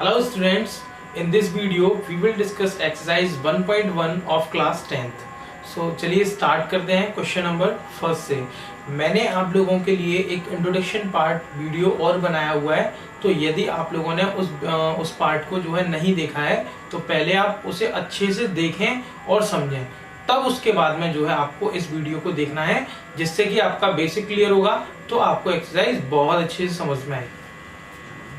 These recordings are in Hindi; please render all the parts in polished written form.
Hello students, in this video we will discuss exercise 1.1 of class 10th. So चलिए स्टार्ट करते हैं क्वेश्चन नंबर फर्स्ट से। मैंने आप लोगों के लिए एक इंट्रोडक्शन पार्ट वीडियो और बनाया हुआ है, तो यदि आप लोगों ने उस पार्ट को जो है नहीं देखा है तो पहले आप उसे अच्छे से देखें और समझें, तब उसके बाद में जो है आपको इस वीडियो को देखना है, जिससे कि आपका बेसिक क्लियर होगा तो आपको एक्सरसाइज बहुत अच्छे से समझ में आएगी।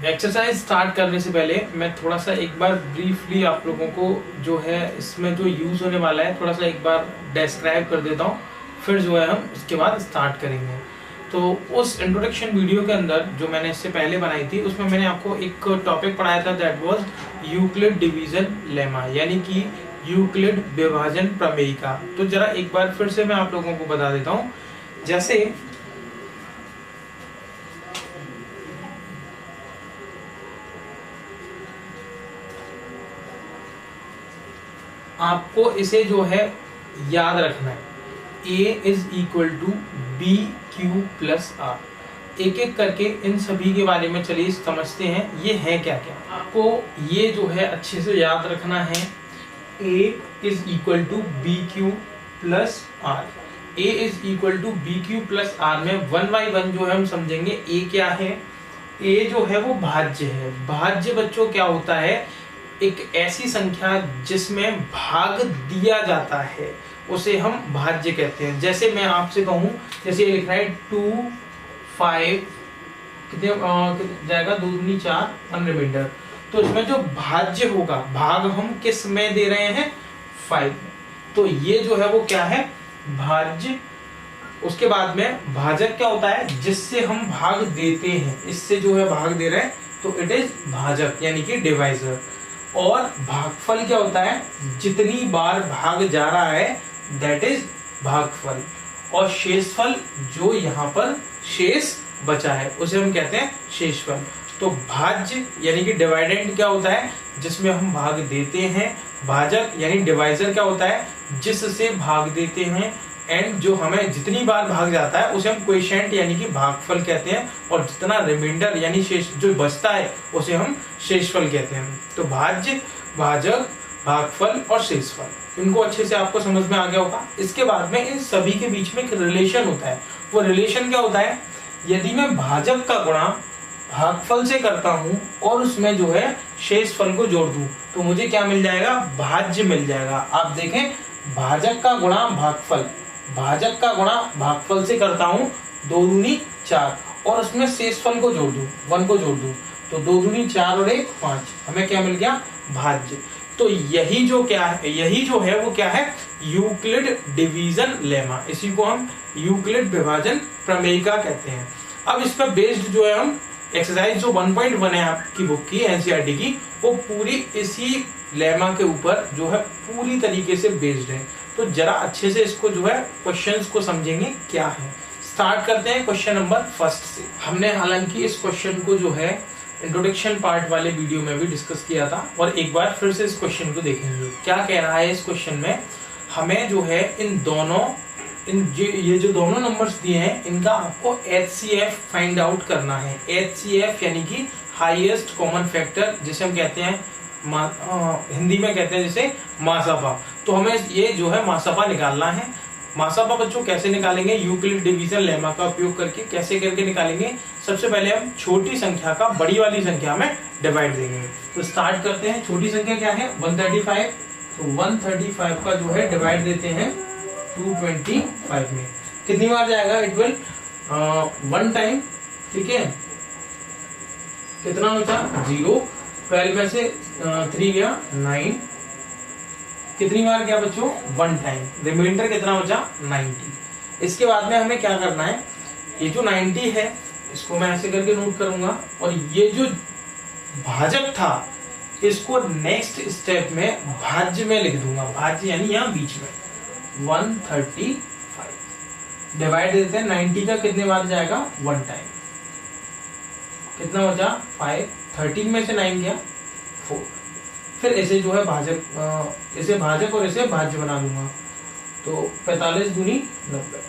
एक्सरसाइज स्टार्ट करने से पहले मैं थोड़ा सा एक बार ब्रीफली आप लोगों को जो है इसमें जो यूज होने वाला है थोड़ा सा एक बार डिस्क्राइब कर देता हूँ, फिर जो है हम उसके बाद स्टार्ट करेंगे। तो उस इंट्रोडक्शन वीडियो के अंदर जो मैंने इससे पहले बनाई थी उसमें मैंने आपको एक टॉपिक पढ़ाया था, that was Euclid division lemma, यानी कि यूक्लिड विभाजन प्रमेयिका। तो जरा एक बार फिर से मैं आप लोगों को बता देता हूँ। जैसे आपको इसे जो है याद रखना है, A is equal to B Q plus R. एक एक करके इन सभी के बारे में चलिए समझते हैं, ये है क्या क्या। आपको ये जो है अच्छे से याद रखना है, A is equal to B Q plus R. A is equal to B Q plus R में वन बाई वन जो है हम समझेंगे। A क्या है? A जो है वो भाज्य है। भाज्य बच्चों क्या होता है? एक ऐसी संख्या जिसमें भाग दिया जाता है उसे हम भाज्य कहते हैं। जैसे मैं आपसे कहूं, जैसे ये लिख रहा है 2 5 कितने जाएगा, 2 दूनी 4 1 रिमाइंडर। तो इसमें जो भाज्य होगा, भाग हम किस में दे रहे हैं? 5 में। तो ये जो है वो क्या है? भाज्य। उसके बाद में भाजक क्या होता है? जिससे हम भाग देते हैं, इससे जो है भाग दे रहे हैं तो इट इज भाजक यानी कि डिवाइजर। और भागफल क्या होता है? जितनी बार भाग जा रहा है दैट इज भागफल। और शेषफल, जो यहाँ पर शेष बचा है उसे हम कहते हैं शेषफल। तो भाज्य यानी कि डिवाइडेंड क्या होता है? जिसमें हम भाग देते हैं। भाजक यानी डिवाइजर क्या होता है? जिससे भाग देते हैं। एंड जो हमें जितनी बार भाग जाता है उसे हम क्वोशिएंट यानी कि भागफल कहते हैं। और जितना रिमाइंडर यानी शेष जो बचता है उसे हम शेषफल कहते हैं। तो भाज्य, भाजक, भागफल और शेषफल, इनको अच्छे से आपको समझ में आ गया होगा। इसके बाद में इन सभी के बीच में एक रिलेशन होता है। वो रिलेशन क्या होता है? यदि मैं भाजक का गुणा भागफल से करता हूं और उसमें जो है शेषफल को जोड़ दूं तो मुझे क्या मिल जाएगा? भाज्य मिल जाएगा। आप देखें, भाजक का गुणा भागफल, भाजक का गुणा भागफल से करता हूं 2 दूनी 4 और उसमें शेषफल को जोड़ दूं, 1 को जोड़ दूं तो 2 दूनी 4 और 1 5, हमें क्या मिल गया? भाज्य। तो यही जो क्या है, यही जो है वो क्या है? Euclid division lemma. इसी को हम यूक्लिड विभाजन प्रमेयिका कहते हैं। अब इस पर बेस्ड जो है हम एक्सरसाइज जो 1.1 है आपकी बुक की, एनसीईआरटी की, वो पूरी इसी लेमा के ऊपर जो है पूरी तरीके से बेस्ड है। तो जरा अच्छे से इसको जो है क्वेश्चंस को समझेंगे क्या है। स्टार्ट करते हैं क्वेश्चन नंबर फर्स्ट से। हमने हालांकि इस क्वेश्चन को जो है इंट्रोडक्शन पार्ट वाले वीडियो में भी डिस्कस किया था, और एक बार फिर से इस क्वेश्चन को देखेंगे। क्या कह रहा है इस क्वेश्चन में? हमें जो है ये जो दोनों नंबर्स दिए हैं इनका आपको HCF फाइंड आउट करना है। HCF यानी कि हाईएस्ट कॉमन फैक्टर, जिसे हम कहते हैं हिंदी में कहते हैं जैसे मासापा। तो हमें ये जो है मासापा निकालना है। मासापा बच्चों कैसे निकालेंगे? यूक्लिड डिवीजन लेमा का उपयोग करके। कैसे करके निकालेंगे? सबसे पहले हम छोटी संख्या का बड़ी वाली संख्या में डिवाइड देंगे। तो स्टार्ट करते हैं। छोटी संख्या क्या है? 135। तो 135 का जो है डिवाइड देते हैं 225 में। कितनी बार जाएगा? It will 1 time. ठीक है, कितना बचा? 0। 12 में से 3 गया 9। कितनी बार गया बच्चों? 1 टाइम। रिमाइंडर कितना बचा? 90। इसके बाद में हमें क्या करना है? ये जो 90 है इसको मैं ऐसे करके नोट करूंगा, और ये जो भाजक था इसको नेक्स्ट स्टेप में भाज्य में लिख दूंगा। भाज्य यानी यहाँ बीच में 135 डिवाइड देते हैं 90 का। कितने बार जाएगा? 1 टाइम। कितना बचा? 5। 13 में से 9 गया 4। फिर ऐसे जो है भाजक, इसे भाजक और इसे भाज्य बना दूंगा तो 45 दूनी 90।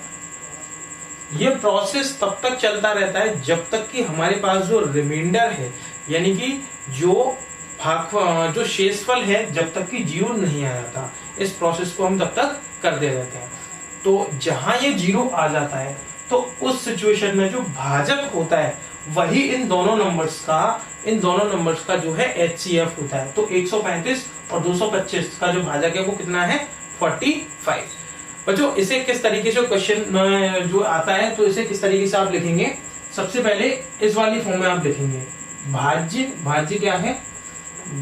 ये प्रोसेस तब तक चलता रहता है जब तक कि हमारे पास जो रिमाइंडर है, यानी कि जो भाग जो शेषफल है जब तक कि 0 नहीं आ जाता, इस प्रोसेस को हम तब तक करते रहते हैं। तो जहां ये 0 आ जाता है तो उस सिचुएशन में जो भाजक होता है वही इन दोनों नंबर्स का जो है HCF होता है। तो 135 और 225 का जो भाजक है वो कितना है 45। बच्चों इसे किस तरीके से क्वेश्चन जो आता है तो इसे किस तरीके से आप लिखेंगे, सबसे पहले इस वाली फॉर्म में आप लिखेंगे भाज्य क्या है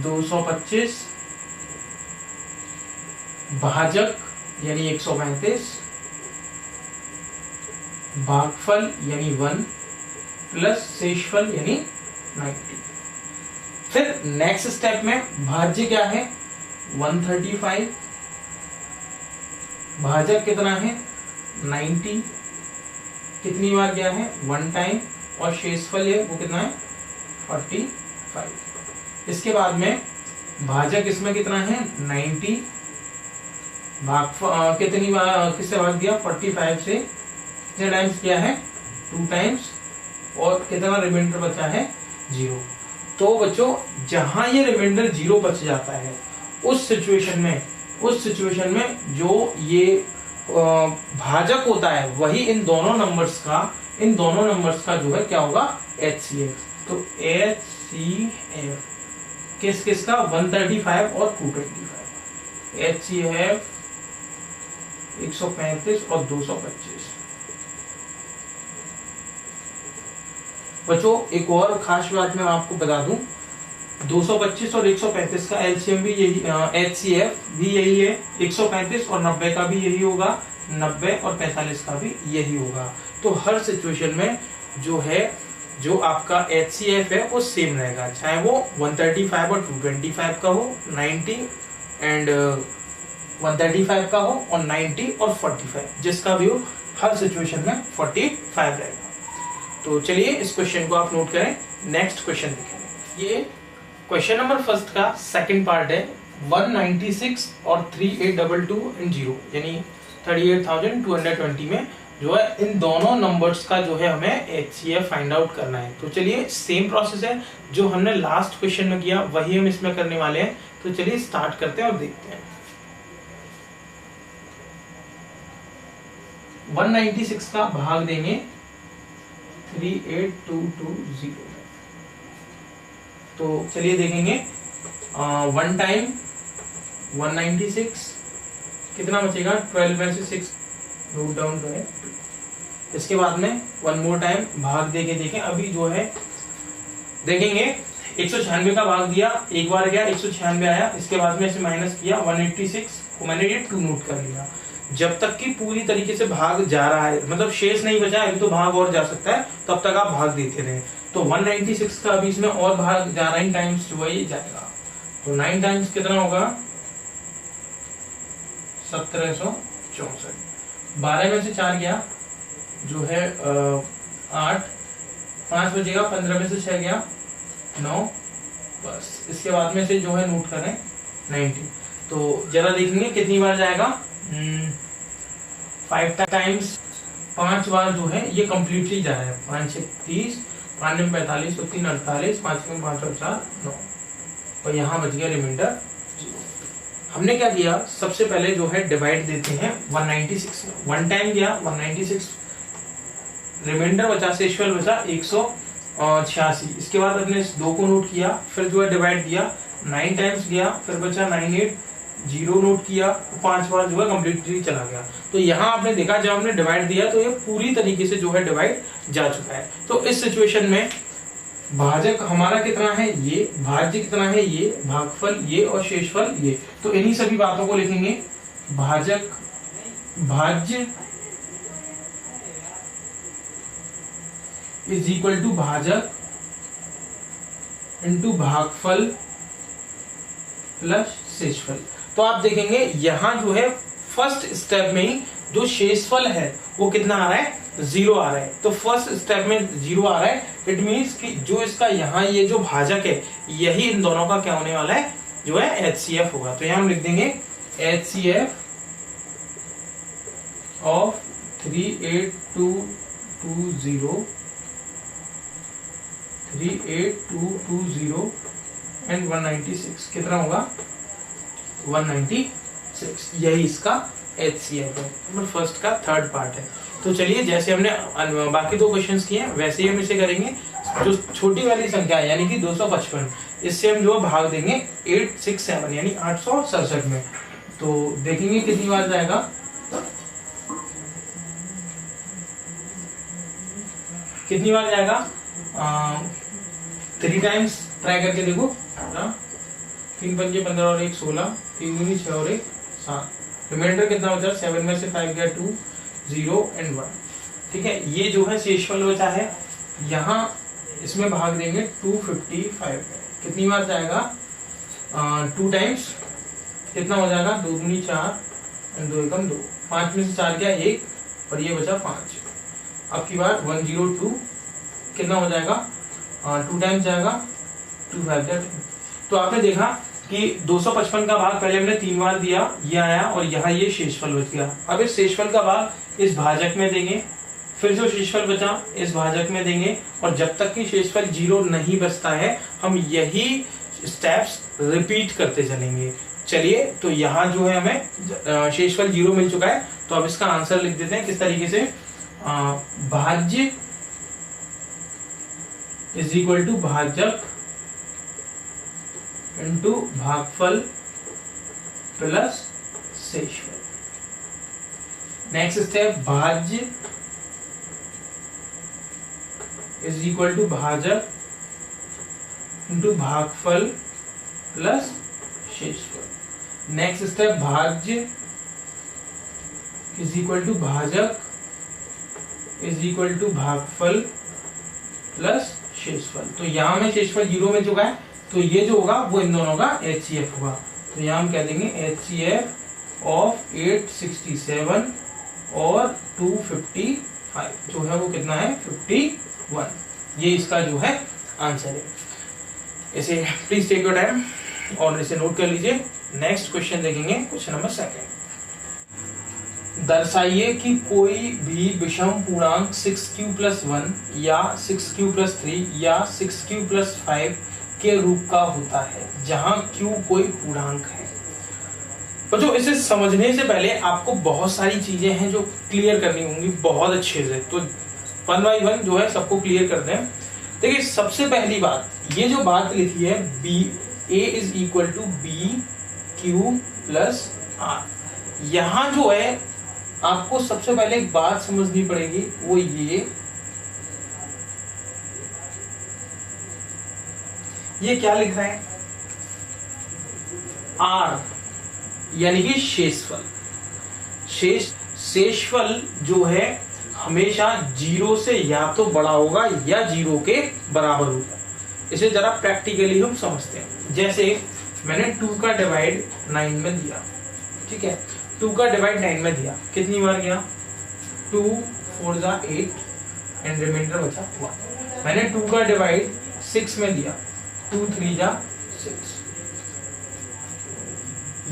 225, भाजक यानी 135, भागफल यानी 1 प्लस शेषफल यानी 90। फिर नेक्स्ट स्टेप में भाज्य क्या है 135, भाजक कितना है 90, कितनी बार गया है 1 टाइम, और शेषफल है वो कितना है 45। इसके बाद में भाजक इसमें कितना है 90, भाग कितनी बार किससे भाग दिया 45 से, कितने टाइम्स किया है 2 टाइम्स, और कितना रिमाइंडर बचा है 0। तो बच्चों जहां ये रिमाइंडर 0 बच जाता है उस सिचुएशन में जो ये भाजक होता है वही इन दोनों नंबर्स का जो है क्या होगा HCF। तो HCF किस का 135 और 225, HCF 135 और 225। बच्चों एक और खास बात मैं आपको बता दूं, 225 और 135 का एलसीएम भी यही, HCF भी यही है, 135 और 90 का भी यही होगा, 90 और 45 का भी यही होगा। तो हर सिचुएशन में जो आपका HCF है वो सेम रहेगा, चाहे वो 135 और 225 का हो, 90 एंड 135 का हो, और 90 और 45 जिसका भी हो, हर सिचुएशन में 45 रहेगा। तो चलिए इस क्वेश्चन को आप नोट करें। नेक्स्ट क्वेश्चन देखेंगे। ये क्वेश्चन नंबर फर्स्ट का सेकंड पार्ट है। 196 और 3822 एंड 0 यानी 38,220 में जो है इन दोनों नंबर्स का जो है हमें HCF फाइंड आउट करना है। तो चलिए सेम प्रोसेस है जो हमने लास्ट क्वेश्चन में किया वही हम इसमें करने वाले हैं। तो चलिए स्टार्ट करते हैं और देखते हैं। 196 का भाग देंगे 38220 में। तो चलिए देखेंगे 1 टाइम 196 कितना बचेगा 12 में से 6 रूट डाउन करें। इसके बाद में 1 मोर टाइम भाग देके देखें। अभी जो है देखेंगे 196 का भाग दिया, एक बार गया 196 आया, इसके बाद में इसे माइनस किया 186 को मैंने ये 2 नोट कर लिया। जब तक कि पूरी तरीके से भाग जा रहा है, मतलब शेष नहीं बचा है, अभी तो भाग और जा सकता है, तब तक आप भाग देते रहे। तो 196 का अभी इसमें और भाग जा 9 टाइम्स जो है ये जाएगा। तो 9 टाइम्स कितना होगा 1764। 12 में से 4 गया जो है 8, 5 बचेगा, 15 में से 6 गया 9, बस। इसके बाद में से जो है नोट करें 90। तो जरा देखेंगे कितनी बार जाएगा 5 टाइम्स, 5 बार जो है ये कंप्लीटली जा रहा है। 5 6 30, 5 में 45, 3 48, 5 में 5 और 4 9, और यहाँ बच गया रिमाइंडर 0। हमने क्या किया, सबसे पहले जो है डिवाइड देते हैं 196 में। 1 टाइम गया 196, रिमाइंडर बचा, शेषफल बचा 186। इसके बाद अपने इस 2 को नोट किया, फिर जो है डिवाइड दिया, 9 टाइम्स गया, फिर बचा 98, 0 नोट किया, 5 बार जो है कंप्लीटली चला गया। तो यहाँ आपने देखा जब हमने डिवाइड दिया तो ये पूरी तरीके से जो है डिवाइड जा चुका है। तो इस सिचुएशन में भाजक हमारा कितना है ये, भाज्य कितना है ये, भागफल ये, और शेषफल ये। तो इन्हीं सभी बातों को लिखेंगे। भाजक भाज्य इज इक्वल टू भाजक इंटू भागफल प्लस शेषफल। तो आप देखेंगे यहां जो है फर्स्ट स्टेप में ही जो शेषफल है वो कितना आ रहा है 0 आ रहा है। तो फर्स्ट स्टेप में 0 आ रहा है, इट मींस कि जो इसका यहाँ ये जो भाजक है यही इन दोनों का क्या होने वाला है, जो है HCF होगा। तो यहाँ हम लिख देंगे HCF ऑफ 38220 एंड 196 कितना होगा 196। यही इसका HCF है। नंबर फर्स्ट का थर्ड पार्ट है। तो चलिए जैसे हमने बाकी दो क्वेश्चंस किए हैं वैसे ही हम इसे करेंगे। जो छोटी वाली संख्या है यानी कि 255, इससे हम जो भाग देंगे 867 यानी 867 में। तो देखेंगे कितनी बार जाएगा। कितनी बार जाएगा 3 टाइम्स ट्राई करके देखो। 3 पंजे 15 और 1 16, 3 दूनी 6 और 1 7। रिमाइंडर कितना बचा 7 में से 5 गया 2 0 एंड 1। ठीक है, ये जो है शेषफल बचा है। यहाँ इसमें भाग देंगे 255। कितनी बार जाएगा 2 टाइम्स कितना हो जाएगा 2 दूनी 4 एंड 2 एकम 2। 5 में से 4 गया 1 और ये बचा 5। अब की बार 102 कितना हो जाएगा 2 टाइम्स जाएगा 2 5 2। तो आपने देखा कि 255 का भाग पहले हमने 3 बार दिया, ये आया और यहाँ ये शेषफल बच गया। अब इस शेषफल का भाग इस भाजक में देंगे, फिर जो शेषफल बचा इस भाजक में देंगे, और जब तक कि शेषफल 0 नहीं बचता है हम यही स्टेप्स रिपीट करते चलेंगे। चलिए, तो यहाँ जो है हमें शेषफल 0 मिल चुका है। तो अब इसका आंसर लिख देते हैं किस तरीके से। भाज्य इज इक्वल टू भाजक इंटू भागफल प्लस शेषफल। नेक्स्ट स्टेप, भाज्य इज इक्वल टू भाजक इंटू भागफल प्लस शेषफल। नेक्स्ट स्टेप, भाज्य इज इक्वल टू भाजक इज इक्वल टू भागफल प्लस शेषफल। तो यहां में शेषफल 0 में चुका है, तो ये जो होगा वो इन दोनों का HCF होगा। तो यहां हम कह देंगे HCF ऑफ 867 और 255 जो है वो कितना है 51। ये इसका जो है आंसर है। इसे प्लीज टेक योर टाइम और इसे नोट कर लीजिए। नेक्स्ट क्वेश्चन देखेंगे, क्वेश्चन नंबर 2। दर्शाइए कि कोई भी विषम पूर्णांक 6q+1 या 6q+3 या 6q+5 के रूप का होता है जहां q कोई पूर्णांक है। बच्चों, इसे समझने से पहले आपको बहुत सारी चीजें हैं जो क्लियर करनी होंगी बहुत अच्छे से। तो 1 by 1 जो है सबको क्लियर करते हैं। देखिए, सबसे पहली बात, ये जो बात लिखी है A is equal to BQ+R, यहां जो है आपको सबसे पहले एक बात समझनी पड़ेगी, वो ये क्या लिख रहा है R यानी कि शेषफल। शेषफल जो है हमेशा 0 से या तो बड़ा होगा या 0 के बराबर होगा। इसे जरा प्रैक्टिकली हम समझते हैं। जैसे मैंने 2 का डिवाइड 9 में दिया, ठीक है, 2 का डिवाइड 9 में दिया, कितनी बार गया 2 4 जा 8 एंड रिमाइंडर बचा 1। मैंने 2 का डिवाइड 6 में दिया, 2 3 जा 6।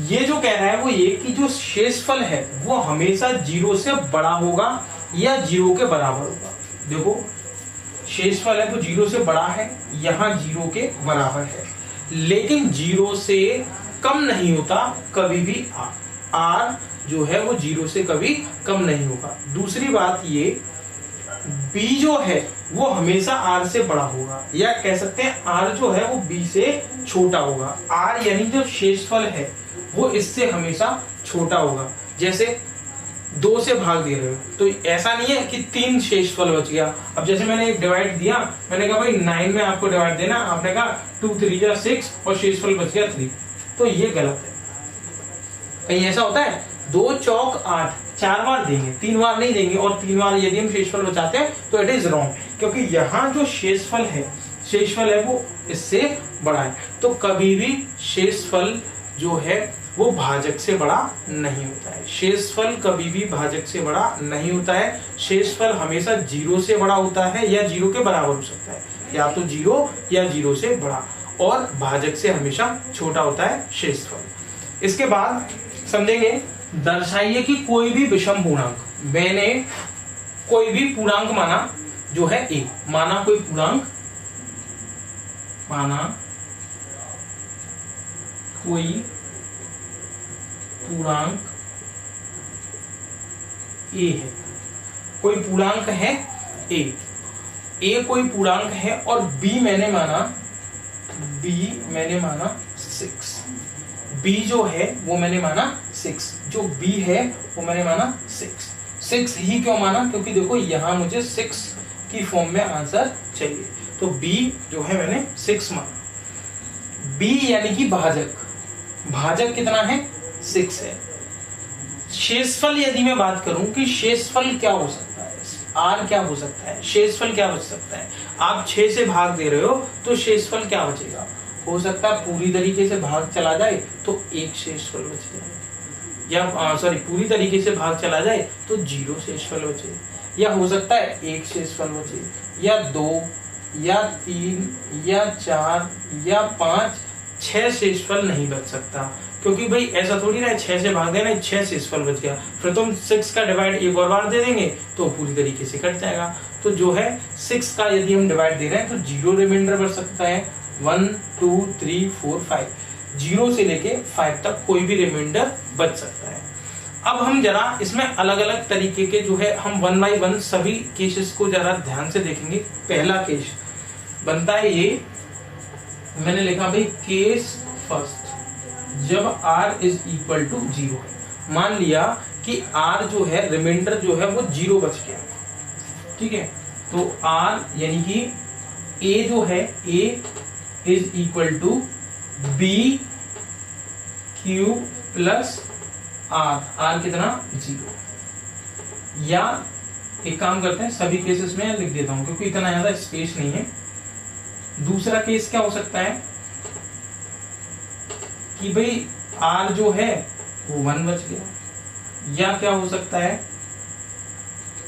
ये जो कह रहा है वो ये कि जो शेषफल है वो हमेशा 0 से बड़ा होगा या 0 के बराबर होगा। देखो, शेषफल है तो 0 से बड़ा है, यहाँ 0 के बराबर है, लेकिन 0 से कम नहीं होता कभी भी। R जो है वो 0 से कभी कम नहीं होगा। दूसरी बात, ये B जो है वो हमेशा R से बड़ा होगा, या कह सकते हैं R जो है वो B से छोटा होगा। R यानी जो शेषफल है वो इससे हमेशा छोटा होगा। जैसे 2 से भाग दे रहे हो तो ऐसा नहीं है कि 3 शेषफल बच गया। अब जैसे मैंने एक डिवाइड दिया, मैंने कहा भाई 9 में आपको डिवाइड देना, आपने कहा 2 3 जा 6 और शेषफल बच गया 3, तो ये गलत है। कहीं ऐसा होता है 2 चौक 8 4 बार देंगे, 3 बार नहीं देंगे, और 3 बार यदि हम शेषफल बचाते हैं तो इट इज रॉन्ग, क्योंकि यहाँ जो शेषफल है वो इससे बड़ा है। तो कभी भी शेषफल जो है वो भाजक से बड़ा नहीं होता है। शेषफल कभी भी भाजक से बड़ा नहीं होता है। शेषफल हमेशा 0 से बड़ा होता है या 0 के बराबर हो सकता है, या तो 0 या 0 से बड़ा, और भाजक से हमेशा छोटा होता है शेषफल। इसके बाद समझेंगे, दर्शाइए कि कोई भी विषम पूर्णांक, मैंने कोई भी पूर्णांक माना जो है A, माना कोई पूर्णांक, माना कोई पूर्णांक ए है, कोई पूर्णांक है ए कोई पूर्णांक है और बी मैंने माना 6, बी जो है वो मैंने माना 6, जो बी है वो मैंने माना 6 ही क्यों माना, क्योंकि देखो यहां मुझे 6 की फॉर्म में आंसर चाहिए, तो बी जो है मैंने 6 माना। बी यानी कि भाजक कितना है 6 है। शेषफल यदि मैं बात करूं कि शेषफल क्या हो सकता है, आर क्या हो सकता है, शेषफल क्या बच सकता है, आप 6 से भाग दे रहे हो तो शेषफल क्या बचेगा, हो सकता है पूरी तरीके से भाग चला जाए तो एक शेषफल बच जाए, या सॉरी पूरी तरीके से भाग चला जाए तो 0 शेषफल बचे, या हो सकता है एक शेषफल बचे, या 2 या 3 या 4 या 5, 6 शेषफल नहीं बच सकता, क्योंकि भाई ऐसा थोड़ी ना 6 से भाग देना 6 शेषफल बच गया, फिर तुम 6 का डिवाइड एक और बार दे देंगे तो पूरी तरीके से कट जाएगा। तो जो है 6 का यदि हम डिवाइड दे रहे हैं तो 0 रिमाइंडर बच सकता है, 1 2 3 4 5, 0 से लेके 5 तक कोई भी रिमाइंडर बच सकता है। अब हम जरा इसमें अलग अलग तरीके के जो है हम 1 बाय 1 सभी केसेस को जरा ध्यान से देखेंगे। पहला केस बनता है ये, मैंने लिखा भाई केस फर्स्ट, जब r इज इक्वल टू 0 है, मान लिया कि r जो है रिमाइंडर जो है वो 0 बच गया, ठीक है, तो r यानी कि a जो है a is equal to b q plus r कितना 0, या एक काम करते हैं सभी केसेस में लिख देता हूं क्योंकि इतना ज्यादा स्पेस नहीं है। दूसरा केस क्या हो सकता है कि भाई r जो है वो 1 बच गया, या क्या हो सकता है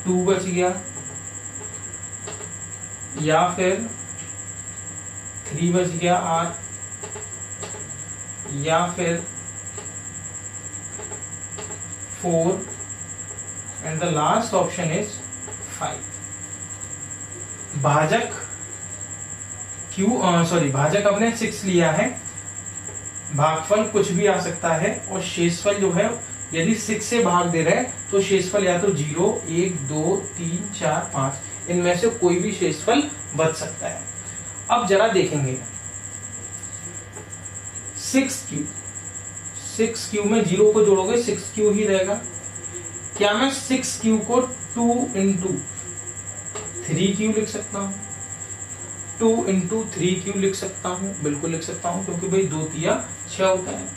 2 बच गया, या फिर 3 बच गया r, या फिर 4 and the last option is 5। भाजक भाजक अपने 6 लिया है, भागफल कुछ भी आ सकता है, और शेषफल जो है यदि 6 से भाग दे रहे हैं तो शेषफल या तो 0 1 2 3 4 5 इनमें से कोई भी शेषफल बच सकता है। अब जरा देखेंगे 6q में 0 को जोड़ोगे 6q ही रहेगा, क्या मैं 6q को 2 इंटू 3q लिख सकता हूं, 2 इंटू 3q लिख सकता हूं, बिल्कुल लिख सकता हूं, क्योंकि भाई 2 तिया 6 होता है,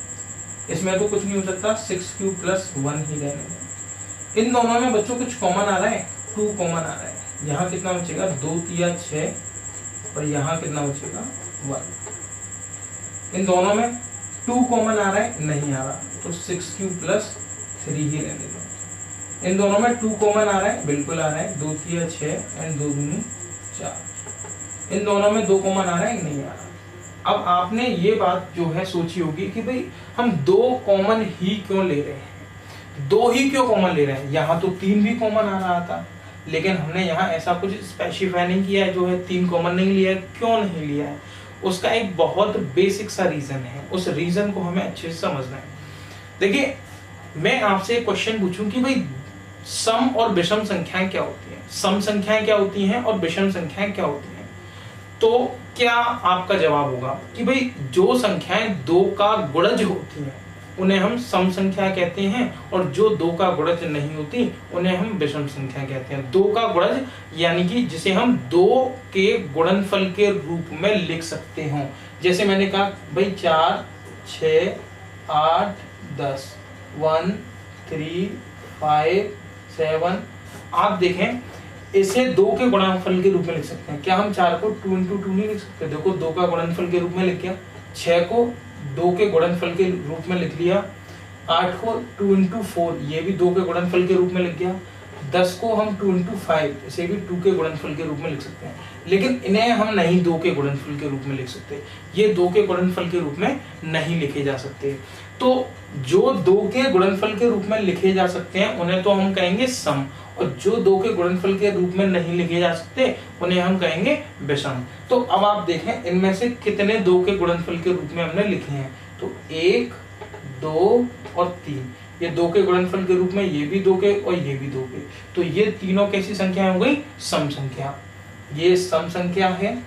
इसमें तो कुछ नहीं हो सकता, 6q प्लस 1 ही रहने दें। इन दोनों में बच्चों कुछ कॉमन आ रहा है, 2 कॉमन आ रहा है, यहाँ कितना बचेगा 2 तिया 6 और यहाँ कितना बचेगा 1। इन दोनों में 2 कॉमन आ रहा है, नहीं आ रहा, तो 6q प्लस 3 ही रहने दो। इन दोनों में 2 कॉमन आ रहा है, बिल्कुल आ रहा है, 2 तिया 6 एंड 2 दूनी 4। इन दोनों में 2 कॉमन आ रहा है, नहीं आ रहा। अब आपने ये बात जो है सोची होगी कि भाई हम 2 कॉमन ही क्यों ले रहे हैं, 2 ही क्यों कॉमन ले रहे हैं, यहाँ तो 3 भी कॉमन आ रहा था, लेकिन हमने यहाँ ऐसा कुछ स्पेसिफाई नहीं किया है जो है 3 कॉमन नहीं लिया है। क्यों नहीं लिया है, उसका एक बहुत बेसिक सा रीजन है, उस रीजन को हमें अच्छे से समझना है। देखिए मैं आपसे एक क्वेश्चन पूछूं कि भाई सम और विषम संख्याएं क्या होती हैं, सम संख्याएं क्या होती हैं और विषम संख्याएं क्या होती हैं, तो क्या आपका जवाब होगा कि भाई जो संख्याएं 2 का गुणज होती हैं उन्हें हम सम संख्या कहते हैं, और जो 2 का गुणज नहीं होती उन्हें हम विषम संख्या कहते हैं। 2 का गुणज यानी कि जिसे हम 2 के गुणनफल के रूप में लिख सकते हो, जैसे मैंने कहा भाई 4 6 8 10 1 3 5 7। आप देखें इसे 2 के गुणनफल के रूप में लिख सकते हैं, क्या हम 4 को 2 इंटू 2 नहीं लिख सकते, देखो 2 का गुणनफल के रूप में लिख दिया, 6 को 2 के गुणनफल के रूप में लिख लिया, 8 को 2 इंटू 4 ये भी 2 के गुणनफल के रूप में लिख गया, 10 को हम 2 इंटू 5 इसे भी 2 के गुणनफल के रूप में लिख सकते हैं, लेकिन इन्हें हम नहीं 2 के गुणनफल के रूप में लिख सकते, ये 2 के गुणनफल के रूप में नहीं लिखे जा सकते। तो जो 2 के गुणनफल के रूप में लिखे जा सकते हैं उन्हें तो हम कहेंगे सम, और जो 2 के गुणनफल के रूप में नहीं लिखे जा सकते उन्हें हम कहेंगे विषम। तो अब आप देखें इनमें से कितने 2 के गुणनफल के रूप में हमने लिखे हैं, तो 1, 2 और 3, ये 2 के गुणनफल के रूप में ये भी 2 के और ये भी 2 के, तो ये तीनों कैसी संख्या हो गई? सम संख्या। ये सम संख्या है,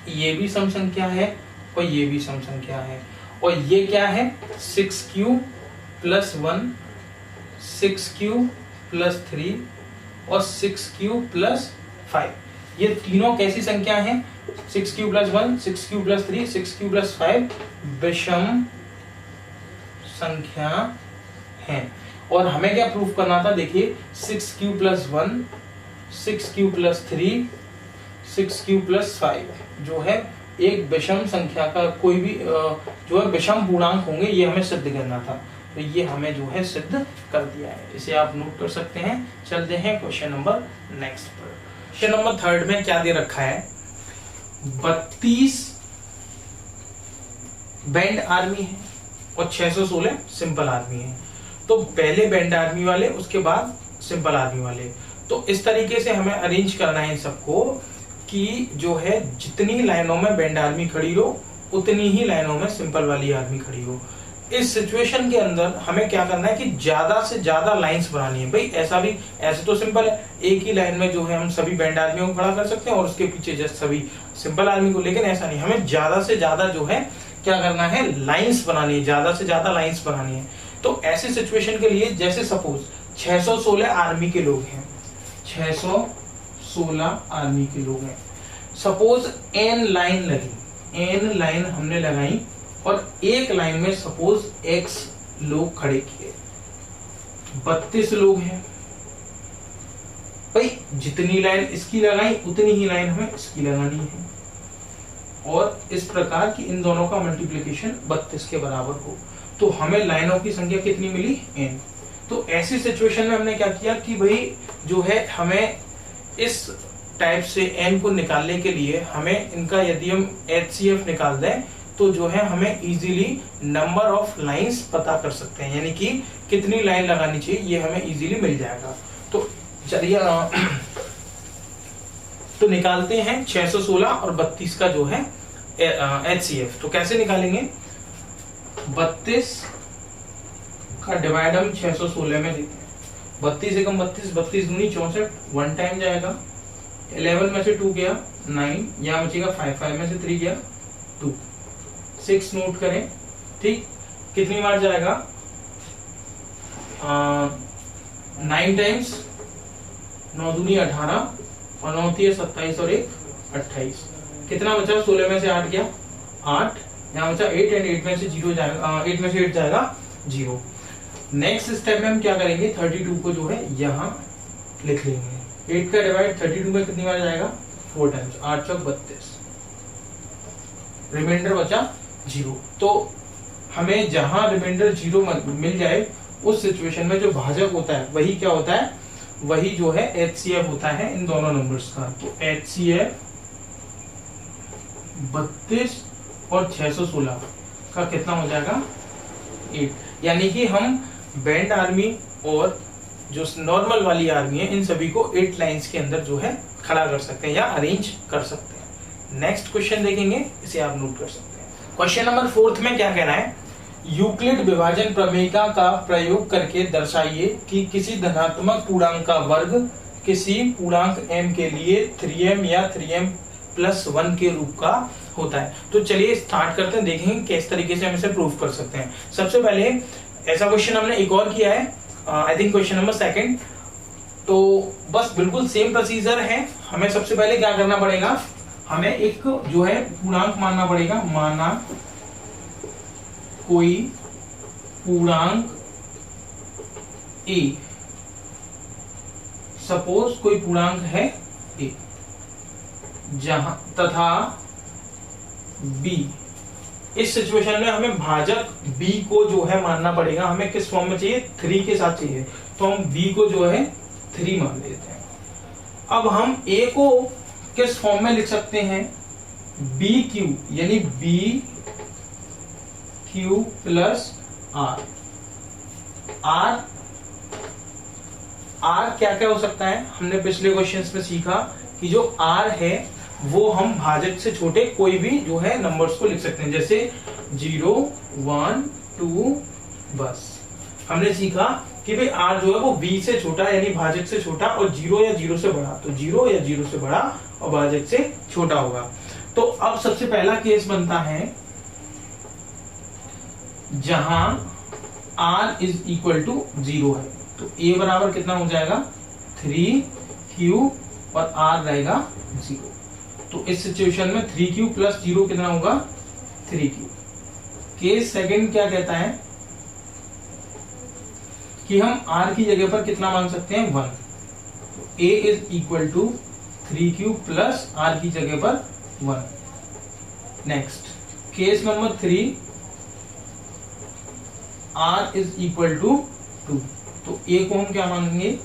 ये भी सम संख्या है और ये भी सम संख्या है। और ये क्या है? 6q प्लस 1, 6q प्लस 3 और 6q प्लस 5। ये तीनों कैसी संख्या हैं? 6q plus 1, 6q plus 3, 6q plus 5 विषम संख्या है। और हमें क्या प्रूफ करना था? देखिए 6q plus 1, 6q plus 3, 6q plus 5 जो है एक विषम संख्या का कोई भी जो है विषम पूर्णांक होंगे, ये हमें सिद्ध करना था। तो ये हमें जो है सिद्ध कर दिया है, इसे आप नोट कर सकते हैं। चलते हैं क्वेश्चन नंबर नेक्स्ट पर। क्वेश्चन नंबर 3 में क्या दे रखा है? 32 बैंड आर्मी है और 616 सिंपल आर्मी है। तो पहले बैंड आर्मी वाले, उसके बाद सिंपल आर्मी वाले। तो इस तरीके से हमें अरेंज करना है इन सबको कि जो है जितनी लाइनों में बैंड आर्मी खड़ी हो उतनी ही लाइनों में सिंपल वाली आर्मी खड़ी हो। इस सिचुएशन के अंदर हमें क्या करना है कि ज्यादा से ज्यादा लाइंस बनानी है। भाई ऐसा भी, ऐसे तो सिंपल है, एक ही लाइन में जो है हम सभी बैंड आर्मियों को खड़ा कर सकते हैं और उसके पीछे जस्ट सभी सिंपल आर्मी को, लेकिन ऐसा नहीं, हमें ज्यादा से ज्यादा जो है क्या करना है? लाइंस बनानी है, ज्यादा से ज्यादा लाइंस बनानी है। तो ऐसी सिचुएशन के लिए जैसे सपोज 616 आर्मी के लोग हैं, 616 आर्मी के लोग हैं, सपोज n लाइन लगी, n लाइन हमने लगाई और एक लाइन में सपोज x लोग खड़े किए, 32 लोग हैं। भाई जितनी लाइन इसकी लगाई उतनी ही लाइन हमें इसकी लगानी है और इस प्रकार की इन दोनों का मल्टीप्लिकेशन 32 के बराबर हो। तो हमें लाइनों की संख्या कितनी मिली? n। तो ऐसी सिचुएशन में हमने क्या किया कि भाई जो है हमें इस टाइप से n को निकालने के लिए हमें इनका यदि हम HCF निकाल दें तो जो है हमें इजीली नंबर ऑफ लाइंस पता कर सकते हैं, यानी कि कितनी लाइन लगानी चाहिए ये हमें इजीली मिल जाएगा। तो चलिए तो निकालते हैं 616 और 32 का जो है HCF। तो कैसे निकालेंगे? 32 का डिवाइड हम 616 में देते हैं। 32 एकम 32, 32 दूनी 64, 1 टाइम जाएगा। 11 में से 2 गया 9, यहाँ बचेगा 5, 5 में से 3 गया 2, 6 नोट करें। ठीक, कितनी बार जाएगा? 9 टाइम्स, 9 दूनी 18 और 9 थी 27 और 1 28। कितना बचा? 16 में से 8 गया 8, यहाँ बचा 8 एंड 8 में से 0 जाएगा, 8 में से 8 जाएगा 0। नेक्स्ट स्टेप में हम क्या करेंगे? 32 को जो है यहाँ लिख लेंगे। 8 का डिवाइड 32 में कितनी बार जाएगा? 4 टाइम्स, 8 चौक 32, रिमाइंडर बचा 0। तो हमें जहां रिमाइंडर 0 मिल जाए उस सिचुएशन में जो भाजक होता है वही क्या होता है? वही जो है HCF होता है इन दोनों नंबर्स का। तो HCF 32 और 616 का कितना हो जाएगा? 8। यानी कि हम बैंड आर्मी और जो नॉर्मल वाली आर्मी है इन सभी को 8 लाइंस के अंदर जो है खड़ा कर सकते हैं या अरेंज कर सकते हैं। नेक्स्ट क्वेश्चन देखेंगे, इसे आप नोट कर सकते हैं। क्वेश्चन नंबर 4 में क्या कहना है? यूक्लिड विभाजन प्रमेयिका का प्रयोग करके दर्शाइए कि किसी धनात्मक पूर्णांक का वर्ग किसी पूर्णांक m के लिए 3m या 3m+1 के रूप का होता है। तो चलिए स्टार्ट करते हैं, देखेंगे किस तरीके से हम इसे प्रूव कर सकते हैं। सबसे पहले ऐसा क्वेश्चन हमने एक और किया है, आई थिंक क्वेश्चन नंबर 2। तो बस बिल्कुल सेम प्रोसीजर है। हमें सबसे पहले क्या करना पड़ेगा? हमें एक जो है पूर्णांक मानना पड़ेगा। माना कोई पूर्णांक a, सपोज कोई पूर्णांक है a, जहां तथा b। इस सिचुएशन में हमें भाजक b को जो है मानना पड़ेगा। हमें किस फॉर्म में चाहिए? 3 के साथ चाहिए, तो हम b को जो है 3 मान लेते हैं। अब हम a को किस फॉर्म में लिख सकते हैं? bq, यानी bq प्लस r। r क्या क्या हो सकता है? हमने पिछले क्वेश्चंस में सीखा कि जो r है वो हम भाजक से छोटे कोई भी जो है नंबर्स को लिख सकते हैं, जैसे 0, 1, 2। बस हमने सीखा कि भाई r जो है वो b से छोटा यानी भाजक से छोटा और 0 या 0 से बड़ा, तो 0 या 0 से बड़ा और भाजक से छोटा होगा। तो अब सबसे पहला केस बनता है जहां r इज इक्वल टू 0 है, तो a बराबर कितना हो जाएगा 3q और r रहेगा 0। तो इस सिचुएशन में 3q प्लस 0 कितना होगा 3q। केस सेकंड क्या कहता है कि हम r की जगह पर कितना मान सकते हैं 1, तो a is equal to 3q plus r की जगह पर 1। Next case number 3, r is equal to 2, तो a को हम क्या मानेंगे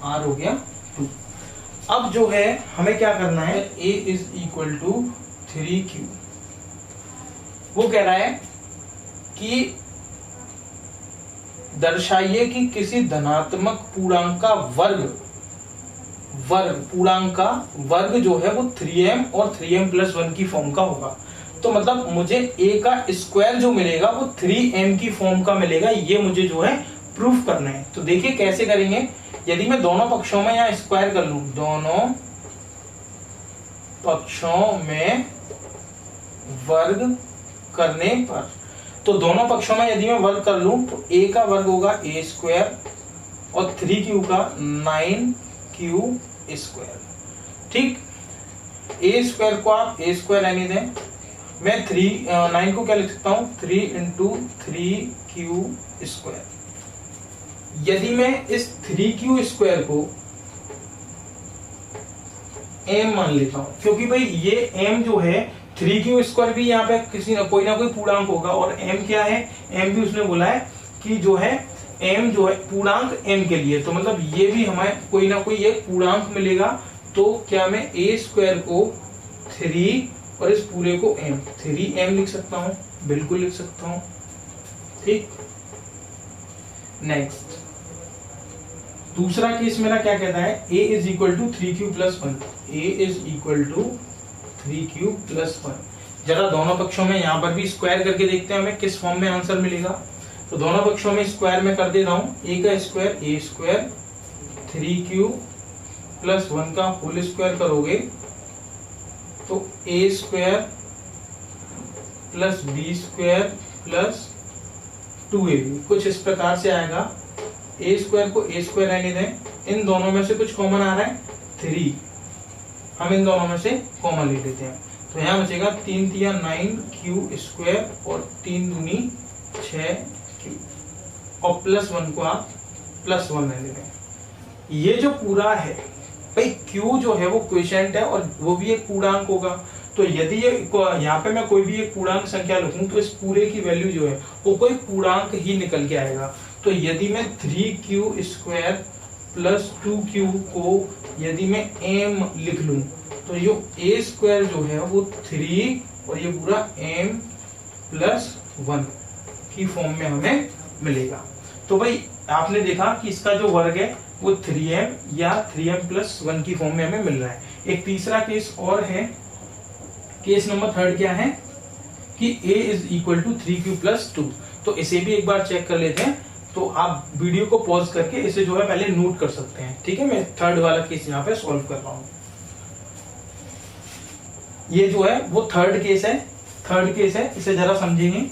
r हो गया 2। अब जो है हमें क्या करना है, a is equal to 3q। वो कह रहा है कि दर्शाइए कि किसी धनात्मक पूर्णांक का पूर्णांक का वर्ग जो है वो 3m और 3m प्लस 1 की फॉर्म का होगा। तो मतलब मुझे a का स्क्वायर जो मिलेगा वो 3m की फॉर्म का मिलेगा, ये मुझे जो है प्रूफ करना है। तो देखिए कैसे करेंगे। यदि मैं दोनों पक्षों में यहाँ स्क्वायर कर लूं, दोनों पक्षों में वर्ग करने पर, तो दोनों पक्षों में यदि मैं वर्ग कर लूं तो a का वर्ग होगा a स्क्वायर और 3q का 9q स्क्वायर। ठीक, a स्क्वायर को आप a स्क्वायर रहने दें, मैं 9 को क्या लिख सकता हूं 3 इंटू 3q स्क्वायर। यदि मैं इस 3q स्क्वायर को m मान लेता हूं, क्योंकि भाई ये m जो है 3q स्क्वायर भी यहाँ पे किसी कोई ना कोई पूर्णांक होगा, और m क्या है, m भी उसने बोला है कि जो है m जो है पूर्णांक m के लिए, तो मतलब ये भी हमें कोई ना कोई एक पूर्णांक मिलेगा। तो क्या मैं a स्क्वायर को 3 और इस पूरे को m 3m लिख सकता हूँ, बिल्कुल लिख सकता हूँ। ठीक, नेक्स्ट दूसरा केस मेरा क्या कहता है, a is equal to 3q plus 1, a is equal to 3q plus 1। जरा दोनों पक्षों में यहाँ पर भी स्क्वायर करके देखते हैं हमें किस फॉर्म में आंसर मिलेगा। तो दोनों पक्षों में स्क्वायर में कर दे रहा हूँ, a का square a square 3q plus 1 का होल स्क्वायर करोगे तो a square plus b square plus 2ab कुछ इस प्रकार से आएगा। a स्क्वायर को a स्क्वायर रहने दें, इन दोनों में से कुछ कॉमन आ रहा है 3, हम इन दोनों में से कॉमन ले लेते हैं। तो यहाँ बचेगा 3 तिया 9q स्क्वायर और 3 दूनी 6q और प्लस 1 को आप प्लस 1 रहने दें। ये जो पूरा है भाई q जो है वो क्वोशिएंट है और वो भी एक पूर्णांक होगा। तो यदि ये यहाँ पे मैं कोई भी एक पूर्णांक संख्या लिखूं तो इस पूरे की वैल्यू जो है वो कोई पूर्णांक ही निकल के आएगा। तो यदि मैं 3q स्क्वायर प्लस 2q को यदि मैं m लिख लूं तो ये a स्क्वायर जो है वो 3 और ये पूरा m प्लस 1 की फॉर्म में हमें मिलेगा। तो भाई आपने देखा कि इसका जो वर्ग है वो 3m या 3m प्लस 1 की फॉर्म में हमें मिल रहा है। एक तीसरा केस और है, केस नंबर 3 क्या है कि a is equal to 3q plus 2। तो इसे भी एक बार चेक कर लेते हैं। तो आप वीडियो को पॉज करके इसे जो है पहले नोट कर सकते हैं। ठीक है, मैं थर्ड वाला केस यहाँ पे सॉल्व कर रहा हूँ। ये जो है वो थर्ड केस है, इसे जरा समझेंगे।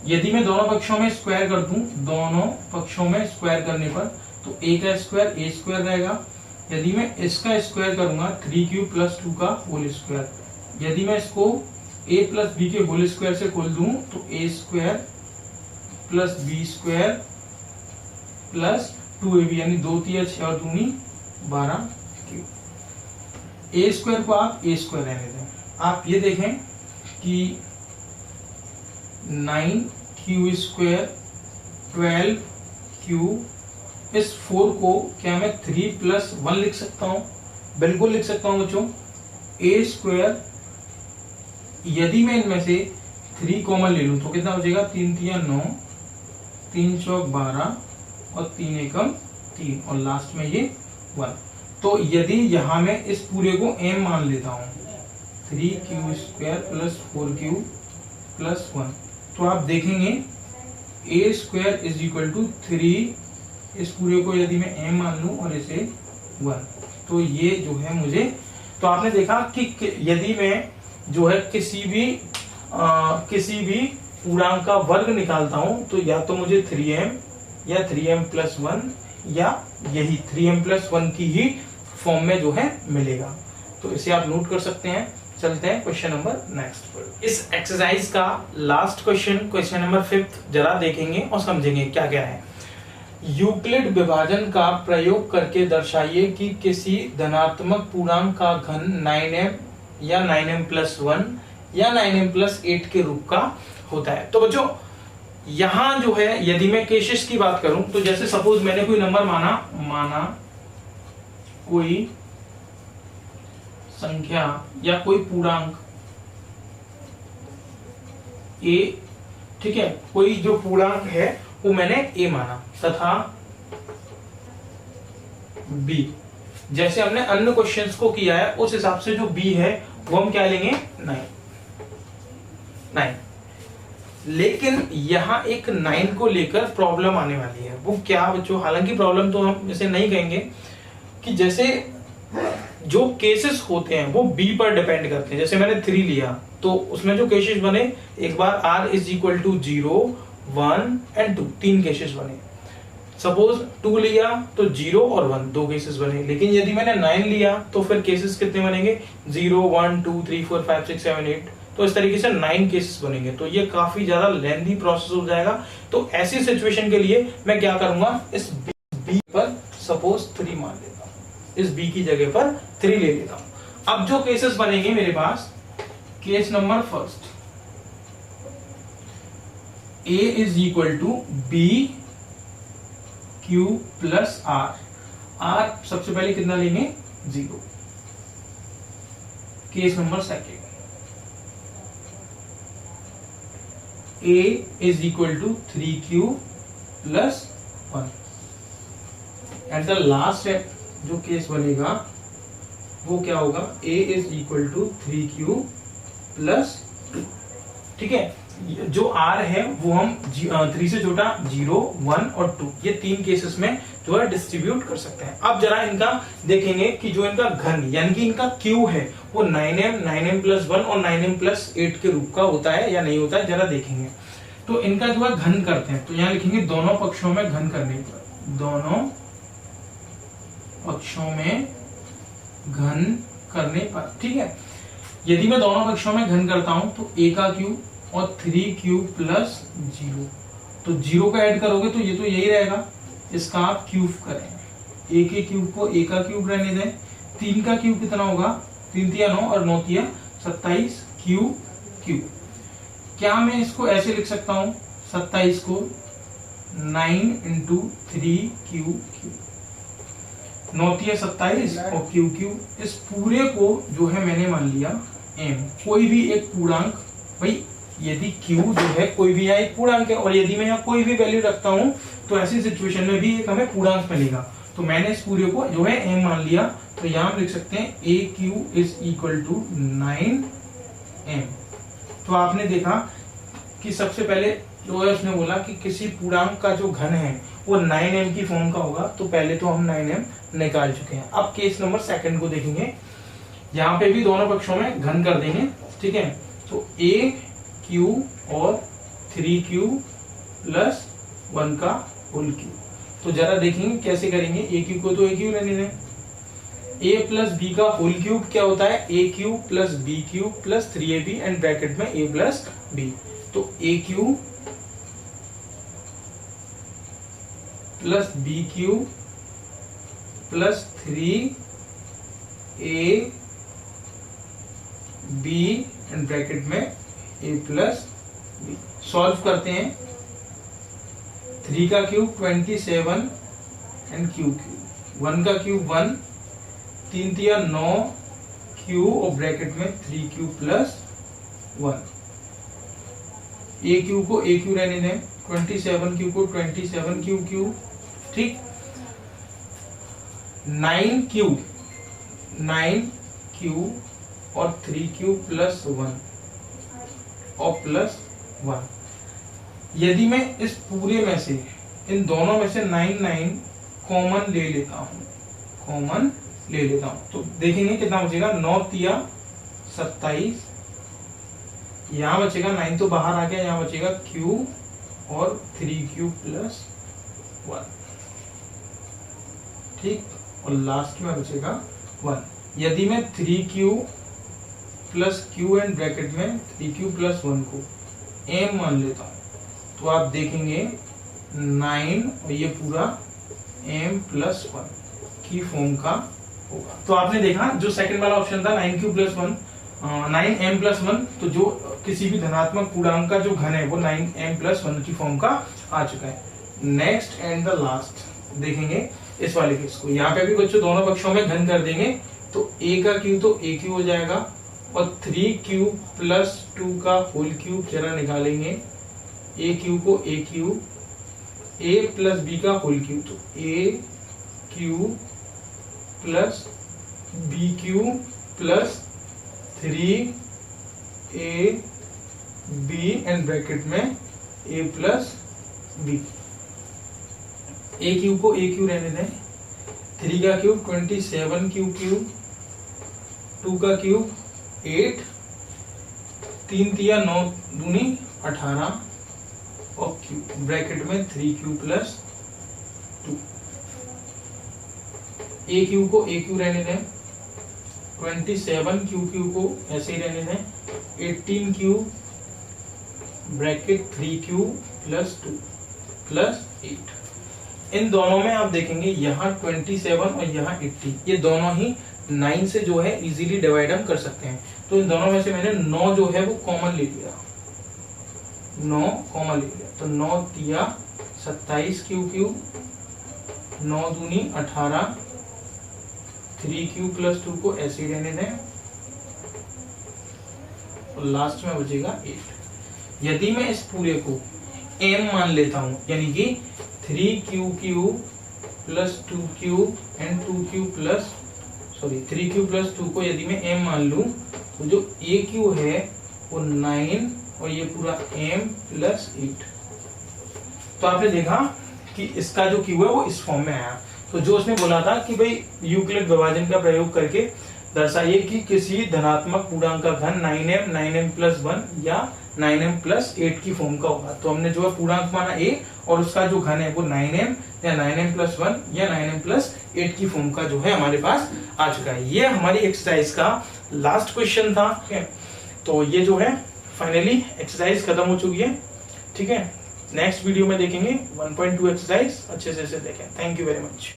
यदि मैं दोनों पक्षों में स्क्वायर कर दूं, दोनों पक्षों में स्क्वायर करने पर तो a का स्क्वायर a स्क्वायर रहेगा। यदि मैं इसका स्क्वायर करूंगा 3q प्लस 2 का होल स्क्वायर, यदि मैं इसको a प्लस b के होल स्क्वायर से खोल दूं तो a square plus b square plus 2ab यानी 2 तिया 6 और 2 12q। a स्क्वायर को आप a स्क्वायर रहने दें। आप ये देखें कि 9q स्क्वायर 12q, इस 4 को क्या मैं 3 प्लस 1 लिख सकता हूँ? बिल्कुल लिख सकता हूँ बच्चों। a स्क्वायर यदि मैं इनमें से 3 कॉमन ले लूं तो कितना बचेगा 3 तिया 9, 3 चौक 12 और 3 एकम 3 और लास्ट में ये 1। तो यदि यहाँ मैं इस पूरे को m मान लेता हूँ 3q² प्लस 4q प्लस 1, तो आप देखेंगे a² इज इक्वल टू 3, इस पूरे को यदि मैं m मान लूं और इसे 1, तो ये जो है मुझे, तो आपने देखा कि यदि मैं जो है किसी भी पूर्णांक का वर्ग निकालता हूं तो या तो मुझे 3m या 3m प्लस 1 या यही 3m प्लस 1 की ही फॉर्म में जो है मिलेगा। तो इसे आप नोट कर सकते हैं। चलते हैं क्वेश्चन नंबर नेक्स्ट पर। इस एक्सरसाइज का लास्ट क्वेश्चन नंबर 5 जरा देखेंगे और समझेंगे क्या क्या है। यूक्लिड विभाजन का प्रयोग करके दर्शाइए कि किसी धनात्मक पूर्णांक का घन 9m या 9m प्लस 1 या 9m प्लस 8 के रूप का होता है। तो बच्चों यहां जो है यदि मैं केसेस की बात करूं तो जैसे सपोज मैंने कोई नंबर माना कोई संख्या या कोई पूर्णांक a, ठीक है, कोई जो पूर्णांक है वो मैंने a माना तथा b, जैसे हमने अन्य क्वेश्चंस को किया है उस हिसाब से जो b है वो हम क्या लेंगे 9। लेकिन यहाँ एक 9 को लेकर प्रॉब्लम आने वाली है। वो क्या बच्चों, हालांकि प्रॉब्लम तो हम इसे नहीं कहेंगे, कि जैसे जो केसेस होते हैं वो b पर डिपेंड करते हैं। जैसे मैंने 3 लिया तो उसमें जो केसेस बने, एक बार r is equal to 0, 1 and 2, 3 cases बने। सपोज 2 लिया तो 0 और 1, 2 केसेस बने। लेकिन यदि मैंने 9 लिया तो फिर केसेस कितने बनेंगे, 0, 1, 2, 3, 4, 5, 6, 7, 8, तो इस तरीके से 9 केसेस बनेंगे। तो ये काफी ज्यादा लेंथी प्रोसेस हो जाएगा। तो ऐसी सिचुएशन के लिए मैं क्या करूंगा, इस b पर सपोज 3 मान लेता हूं, इस b की जगह पर 3 ले लेता हूं। अब जो केसेस बनेंगे मेरे पास, case number first, a is equal to b q plus r सबसे पहले कितना लेंगे, 0। Case number second, a is equal to 3q plus 1। At the last step जो केस बनेगा वो क्या होगा, a is equal to 3q plus 2। ठीक है, जो r है वो हम 3 से छोटा 0, 1 और 2, ये 3 केसेस में जो है डिस्ट्रीब्यूट कर सकते हैं। अब जरा इनका देखेंगे कि जो इनका घन यानी कि इनका q है वो 9m, 9m प्लस 1 और 9m प्लस 8 के रूप का होता है या नहीं होता है, जरा देखेंगे। तो इनका जो है घन करते हैं, तो यहाँ लिखेंगे दोनों पक्षों में घन करने पर, दोनों पक्षों में घन करने पर। ठीक है, यदि मैं दोनों पक्षों में घन करता हूं तो a का क्यूब और 3q प्लस 0, तो 0 का ऐड करोगे तो ये तो यही रहेगा, इसका आप क्यूब करें, a के क्यूब को a का क्यूब रहने दें, 3 का क्यूब कितना होगा, 3 तिया 9 और 9 तिया 27 क्यूब। क्या मैं इसको ऐसे लिख सकता हूं, 27 को 9 इंटू 3q, 9 तिया 27 और क्यूब, इस पूरे को जो है मैंने मान लिया m, कोई भी एक पूर्णांक, भाई यदि q जो है कोई भी यहाँ एक पूर्णांक है और यदि मैं यहाँ कोई भी वैल्यू रखता हूं तो ऐसी सिचुएशन में भी एक हमें पूर्णांक मिलेगा। तो मैंने इस पूरे को जो है m मान लिया, तो यहाँ हम लिख सकते हैं aq is equal to 9m। तो आपने देखा कि सबसे पहले जो है उसने बोला कि किसी पूर्णांक का जो घन है वो 9m की फॉर्म का होगा, तो पहले तो हम 9m निकाल चुके हैं। अब केस नंबर सेकंड को देखेंगे, यहाँ पे भी दोनों पक्षों में घन कर देंगे। ठीक है, तो aq और 3q प्लस 1 का होल क्यूब। तो जरा देखेंगे कैसे करेंगे, aq को तो aq रहने दें, a प्लस b का होल क्यूब क्या होता है, aq plus b cube plus 3ab and bracket में a प्लस b। तो aq plus b cube plus 3ab and bracket में a प्लस b। सॉल्व करते हैं, 3 का क्यूब 27 एंड क्यूब, 1 का क्यूब 1, 3 तिया 9 क्यूब और ब्रैकेट में 3q प्लस 1। a क्यूब को a क्यूब रहने दें, 27 क्यूब को 27 क्यूब। ठीक, 9 क्यूब 9q और 3q प्लस 1 और प्लस 1। यदि मैं इस पूरे में से इन दोनों में से 9 कॉमन ले लेता हूं, तो देखेंगे कितना बचेगा। 9 तिया 27, यहां बचेगा 9 तो बाहर आ गया, यहां बचेगा q और 3q प्लस 1, ठीक, और लास्ट में बचेगा 1। यदि मैं 3q plus q and bracket में 3q प्लस 1 को m मान लेता हूं तो आप देखेंगे 9 और ये पूरा m प्लस 1 की फॉर्म का होगा। तो आपने देखा जो सेकंड वाला ऑप्शन था 9q प्लस 1, 9m प्लस 1, तो जो किसी भी धनात्मक पूर्णांक का जो घन है वो 9m प्लस 1 की फॉर्म का आ चुका है। नेक्स्ट एंड द लास्ट देखेंगे इस वाले केस को। यहाँ पे भी बच्चों दोनों पक्षों में घन कर देंगे तो a का q तो aq हो जाएगा और 3q प्लस 2 का होल क्यूब जरा निकालेंगे, aq को aq, a प्लस b का होल क्यूब तो aq plus bq plus 3ab and bracket में a प्लस b। aq को aq रहने दें, 3 का क्यूब 27q क्यूब, 2 का क्यूब 8, 3 तिया 9 दूनी 18 और क्यूब ब्रैकेट में 3q प्लस 2। aq को aq रहने दें, 27q को ऐसे ही रहने दें, 18q bracket 3q plus 2 plus 8। इन दोनों में आप देखेंगे यहाँ 27 और यहाँ 18, ये दोनों ही 9 से जो है इजीली डिवाइड हम कर सकते हैं। तो इन दोनों में से मैंने 9 जो है वो कॉमन ले लिया, 9 कॉमन ले लिया, तो 9 तिया 27q क्यूब, 9 दूनी 18, 3q प्लस 2 को ऐसे ही रहने दें और लास्ट में बचेगा 8। यदि मैं इस पूरे को m मान लेता हूं, यानी कि 3q plus 2q and 2q plus 3q plus 2 को यदि मैं m मान लूं तो जो aq है वो 9 और ये पूरा m प्लस 8। तो आपने देखा कि इसका जो q है वो इस फॉर्म में आया। तो जो उसने बोला था कि भाई यूक्लिड विभाजन का प्रयोग करके दर्शाइए कि किसी धनात्मक पूर्णांक का घन 9m प्लस 1 या 9m प्लस 8 की फॉर्म का होगा। तो हमने जो है पूर्णांक माना a और उसका जो घन है वो 9m या 9m प्लस 1 या 9m प्लस 8 की फॉर्म का जो है हमारे पास आ चुका है। ये हमारी एक्सरसाइज का लास्ट क्वेश्चन था। तो ये जो है फाइनली एक्सरसाइज खत्म हो चुकी है, ठीक है। नेक्स्ट वीडियो में देखेंगे 1.2 एक्सरसाइज, अच्छे से देखें। Thank you very much.